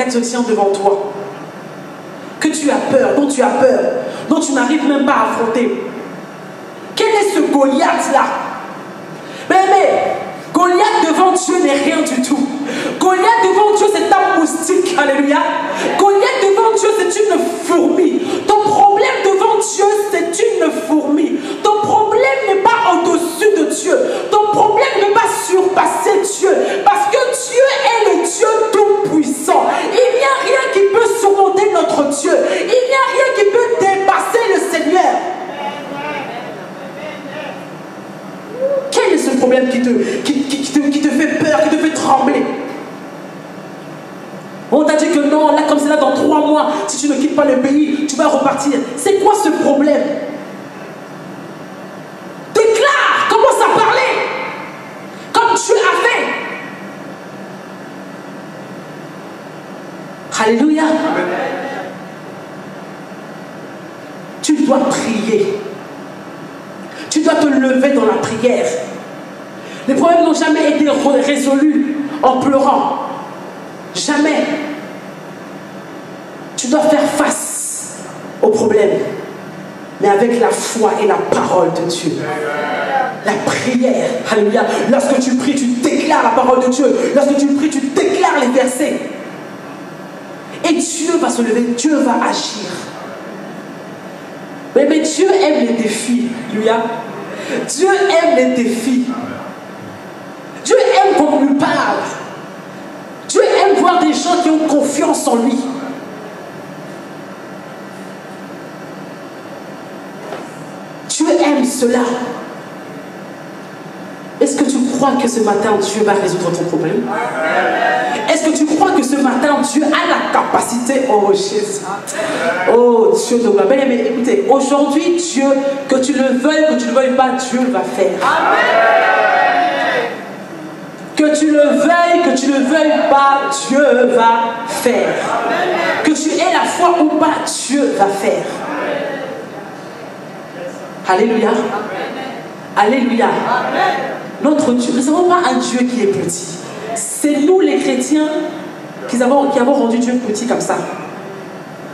Goliath se tient devant toi, que tu as peur, dont tu as peur, dont tu n'arrives même pas à affronter. Quel est ce Goliath-là? Mais Goliath devant Dieu n'est rien du tout. Goliath devant Dieu, c'est un moustique. Alléluia. Goliath devant Dieu, c'est une fourmi. Ton problème devant Dieu, c'est une fourmi. Ton problème n'est pas au-dessus de Dieu. Ton problème ne va pas surpasser Dieu. Parce que Dieu est le Dieu tout-puissant. Il n'y a rien qui peut surmonter notre Dieu. Il n'y a rien qui peut dépasser le Seigneur. Quel est ce problème qui te fait peur, qui te fait trembler? On t'a dit que non, là comme c'est là, dans 3 mois, si tu ne quittes pas le pays, tu vas repartir. C'est quoi ce problème? Déclare, commence à parler, comme Dieu a fait. Alléluia. Tu dois prier. Tu dois te lever dans la prière. Les problèmes n'ont jamais été résolus en pleurant. Jamais. Tu dois faire face aux problèmes, mais avec la foi et la parole de Dieu. La prière. Alléluia. Lorsque tu pries, tu déclares la parole de Dieu. Lorsque tu pries, tu déclares les versets. Et Dieu va se lever, Dieu va agir. Mais Dieu aime les défis. Alléluia. Dieu aime les défis. Dieu aime qu'on lui parle. Dieu aime voir des gens qui ont confiance en lui. Dieu aime cela. Est-ce que tu crois que ce matin Dieu va résoudre ton problème? Est-ce que tu crois que ce matin Dieu a la capacité? Oh Jésus. Oh Dieu de gloire. Mais écoutez, aujourd'hui Dieu, que tu le veuilles pas, Dieu va faire. Que tu le veuilles pas, Dieu va faire. Que tu aies la foi ou pas, Dieu va faire. Alléluia. Alléluia. Notre Dieu, nous n'avons pas un Dieu qui est petit. C'est nous les chrétiens qui avons rendu Dieu petit comme ça.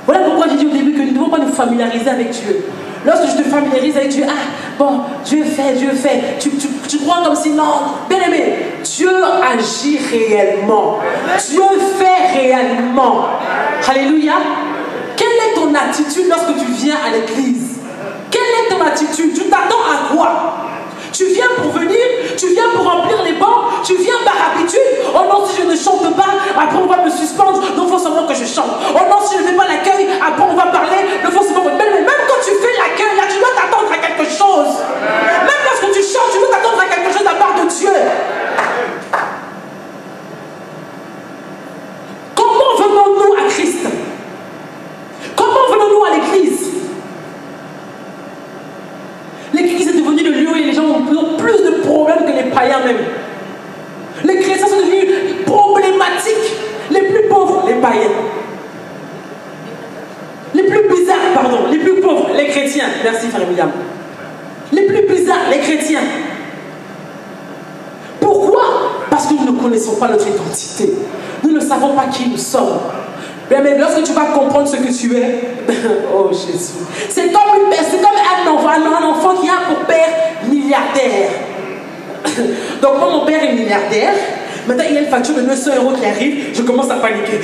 Voilà pourquoi j'ai dit au début que nous ne devons pas nous familiariser avec Dieu. Lorsque je te familiarise avec Dieu, bon, Dieu fait. Tu crois comme si non. Bien aimé, Dieu agit réellement. Dieu fait réellement. Alléluia. Quelle est ton attitude lorsque tu viens à l'église? Quelle est ton attitude? Tu t'attends à quoi? Tu viens pour venir, tu viens pour remplir les bancs, tu viens par habitude. Oh non, si je ne chante pas, après on va me suspendre, donc il faut seulement que je chante. Oh non, si je ne fais pas l'accueil, après on va parler, il faut seulement que... Même quand tu fais l'accueil, là, tu dois t'attendre à quelque chose. Même lorsque tu chantes, tu dois t'attendre à quelque chose de la part de Dieu. Comment venons-nous à Christ? Comment venons-nous à l'église? L'église est devenue le lieu où les gens ont plus de problèmes que les païens même. Les chrétiens sont devenus problématiques. Les plus pauvres, les païens. Les plus bizarres, pardon, les plus pauvres, les chrétiens. Merci, frère William. Les plus bizarres, les chrétiens. Pourquoi? Parce que nous ne connaissons pas notre identité. Nous ne savons pas qui nous sommes. Mais lorsque tu vas comprendre ce que tu es, oh Jésus, c'est comme un enfant qui a pour père milliardaire. Donc moi, mon père est milliardaire. Maintenant, il y a une facture de 200 € qui arrive. Je commence à paniquer.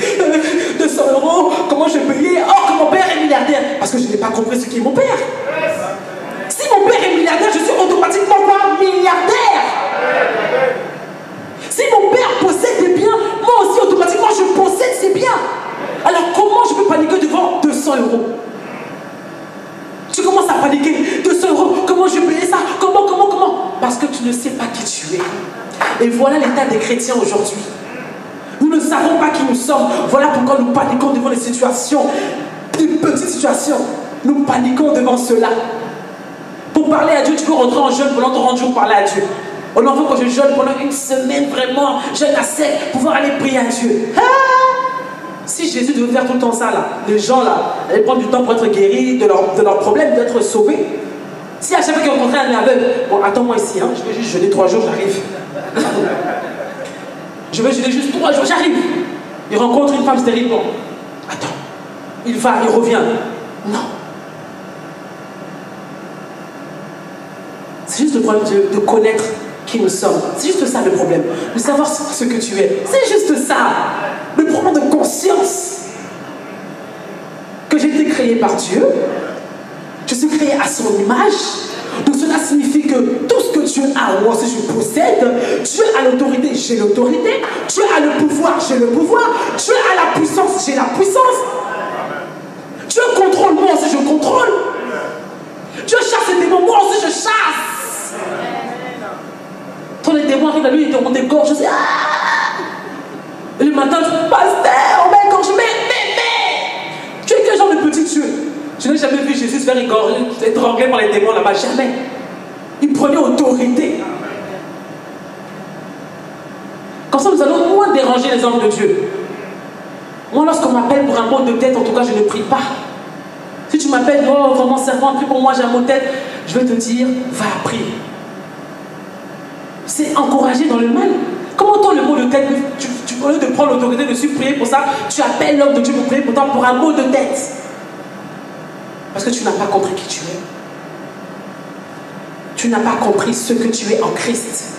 200 €, comment je vais payer? Or que mon père est milliardaire. Parce que je n'ai pas compris ce qu'est mon père. Si mon père est milliardaire, je suis automatiquement quoi? Milliardaire. Si mon père possède des biens, moi aussi automatiquement je possède ces biens. Alors comment je peux paniquer devant 200 €? Tu commences à paniquer. 200 €, comment je vais payer ça? Comment? Parce que tu ne sais pas qui tu es. Et voilà l'état des chrétiens aujourd'hui. Nous ne savons pas qui nous sommes. Voilà pourquoi nous paniquons devant les situations, des petites situations. Nous paniquons devant cela. Pour parler à Dieu, tu peux rentrer en jeûne pendant 30 jours, parler à Dieu. On en veut que je jeûne pendant une semaine, vraiment, jeûne à sec, pouvoir aller prier à Dieu. Si Jésus devait faire tout le temps ça, là, les gens là, allaient prendre du temps pour être guéris de leurs problèmes, d'être sauvés. Si à chaque fois qu'ils rencontraient un aveugle, bon, attends-moi ici, hein, je vais juste jeûner 3 jours, j'arrive. Je vais jeûner juste 3 jours, j'arrive. Il rencontre une femme stérile. Bon, attends. Il va, il revient. Non. C'est juste le problème de connaître qui nous sommes. C'est juste ça le problème. De savoir ce que tu es. C'est juste ça. Le problème de conscience. Que j'ai été créé par Dieu. Je suis créé à son image. Donc cela signifie que tout ce que Dieu a, moi aussi je possède. Dieu a l'autorité, j'ai l'autorité. Dieu a le pouvoir, j'ai le pouvoir. Dieu a la puissance, j'ai la puissance. Dieu contrôle, moi aussi je contrôle. Dieu chasse les démons, moi aussi je chasse. Quand les démons arrivent à lui, on dégorge, je dis ah. Et le matin, je dis pasteur, on m'égorge, mais. Tu es quel genre de petit Dieu? Je n'ai jamais vu Jésus se faire égorger, être enragé par les démons là-bas, jamais. Il prenait autorité. Comme ça, nous allons moins déranger les hommes de Dieu. Moi, lorsqu'on m'appelle pour un mot de tête, en tout cas, je ne prie pas. Si tu m'appelles, oh, vraiment, servant, prie pour moi, j'ai un mot de tête, je vais te dire, va prier. C'est encourager dans le mal. Comment toi, le mot de tête, au lieu de prendre l'autorité de prier pour ça, tu appelles l'homme de Dieu pour prier pourtant pour un mot de tête. Parce que tu n'as pas compris qui tu es. Tu n'as pas compris ce que tu es en Christ.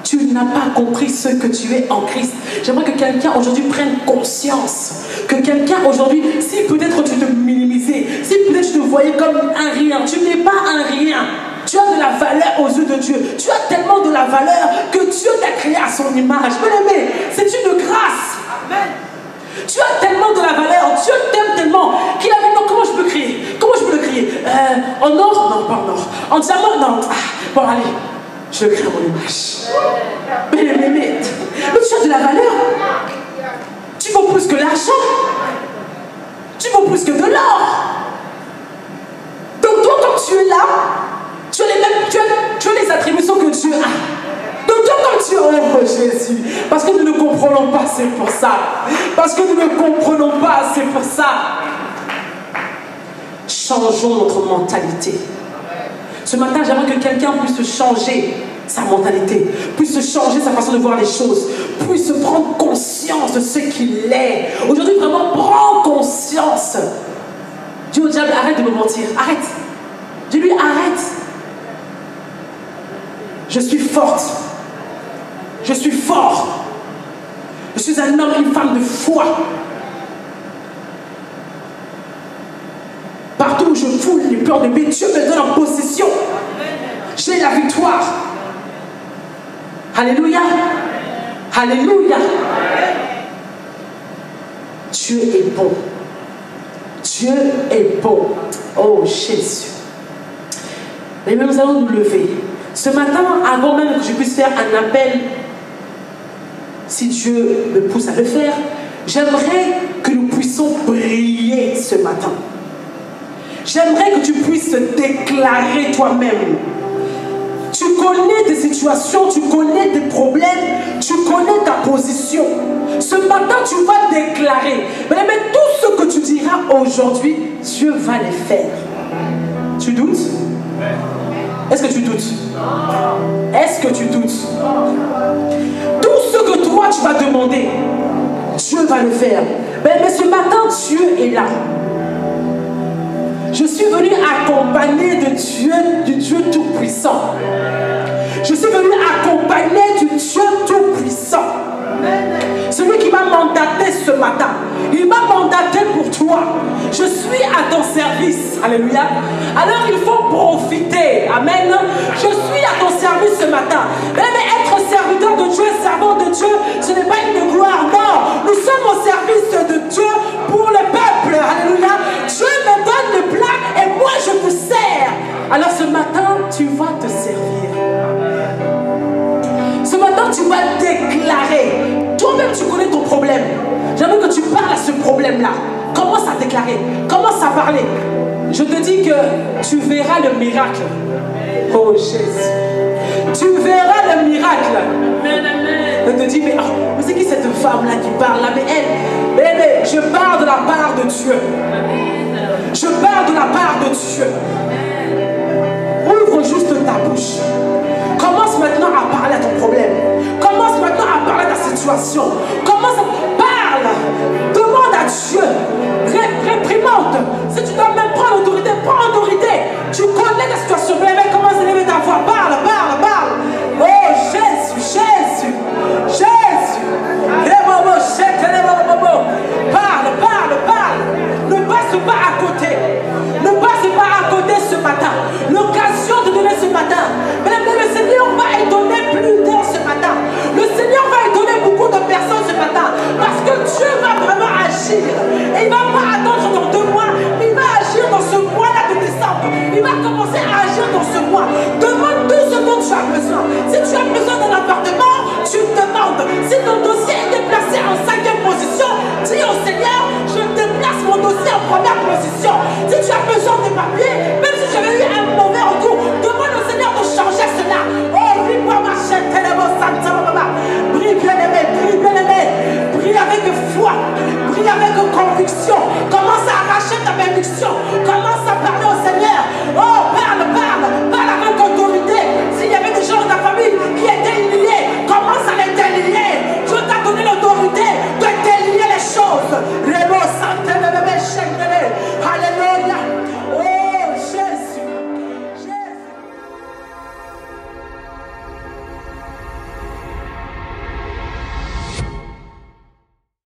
Tu n'as pas compris ce que tu es en Christ. J'aimerais que quelqu'un aujourd'hui prenne conscience. Que quelqu'un aujourd'hui, si peut-être tu te minimisais, si peut-être tu te voyais comme un rien, tu n'es pas un rien. Tu as de la valeur aux yeux de Dieu. Tu as tellement de la valeur que Dieu t'a créé à son image. Bien-aimé, c'est une grâce. Amen. Tu as tellement de la valeur, Dieu t'aime tellement qu'il a dit non, comment je peux crier? Comment je peux le crier? En or? Non, pas en or. En diamant? Non. Ah, bon, allez, je crée mon image. Mais tu as de la valeur. Tu vaux plus que l'argent. Tu vaux plus que de l'or. Donc toi, quand tu es là, tu as les attributions que Dieu a. Donc toi, comme tu es, oh Jésus, parce que nous ne comprenons pas, c'est pour ça. Parce que nous ne comprenons pas, c'est pour ça. Changeons notre mentalité. Ce matin, j'aimerais que quelqu'un puisse changer sa mentalité, puisse changer sa façon de voir les choses, puisse prendre conscience de ce qu'il est. Aujourd'hui, vraiment, prends conscience. Dis au diable, arrête de me mentir, arrête. Dis-lui, arrête. Je suis forte. Je suis fort. Je suis un homme et une femme de foi. Partout où je foule les peurs de mes Dieu me donne en possession. J'ai la victoire. Alléluia. Alléluia. Dieu est bon. Dieu est bon. Oh Jésus. Mais nous allons nous lever. Ce matin, avant même que je puisse faire un appel, si Dieu me pousse à le faire, j'aimerais que nous puissions briller ce matin. J'aimerais que tu puisses te déclarer toi-même. Tu connais tes situations, tu connais tes problèmes, tu connais ta position. Ce matin, tu vas déclarer. Mais tout ce que tu diras aujourd'hui, Dieu va les faire. Tu doutes? Est-ce que tu doutes? Est-ce que tu doutes? Tout ce que toi tu vas demander, Dieu va le faire. Mais ce matin, Dieu est là. Je suis venu accompagner de Dieu, du Dieu Tout-Puissant. Je suis venu accompagner du Dieu Tout-Puissant. Celui qui m'a mandaté ce matin. Il m'a mandaté pour toi. Je suis à ton service. Alléluia. Alors il faut profiter. Amen. Je suis à ton service ce matin. Mais être serviteur de Dieu, servant de Dieu, ce n'est pas une gloire. Non. Nous sommes au service de Dieu pour le peuple. Alléluia. Dieu me donne le plat et moi je vous sers. Alors ce matin, tu vas te servir. Ce matin, tu vas déclarer. Toi-même, tu connais ton problème. J'aimerais que tu parles à ce problème-là. Commence à déclarer. Commence à parler. Je te dis que tu verras le miracle. Oh Jésus. Tu verras le miracle. Je te dis, mais c'est qui cette femme-là qui parle là? Mais elle, je parle de la part de Dieu. Je parle de la part de Dieu. Ouvre juste ta bouche. Commence maintenant à parler à ton problème. Commence maintenant à parler à ta situation. Commence à parler. prends autorité. Tu connais ta situation. Mais commence à lever ta voix. Parle, parle, parle. Oh Jésus, Jésus, Jésus. Parle, parle, parle. Ne passe pas à côté. Ne passe pas à côté ce matin. L'occasion de donner ce matin. Mais le Seigneur va étonner plus d'un ce matin. Le Seigneur va étonner beaucoup de personnes ce matin. Parce que Dieu va vraiment agir. Et il ne va pas attendre dans 2 mois. Mais il va agir dans ce mois-là de décembre. Il va commencer à agir dans ce mois. Demande tout ce dont tu as besoin. Si tu as besoin d'un appartement, tu demandes. Si ton dossier est déplacé en 5e position, dis au Seigneur, je déplace mon dossier en 1re position. Si tu as besoin de papiers, même si tu avais eu un mauvais retour, demande au Seigneur de changer cela. Oh, prie pour ma chaîne, prie bien aimé, prie bien aimé, prie avec foi, prie avec conviction.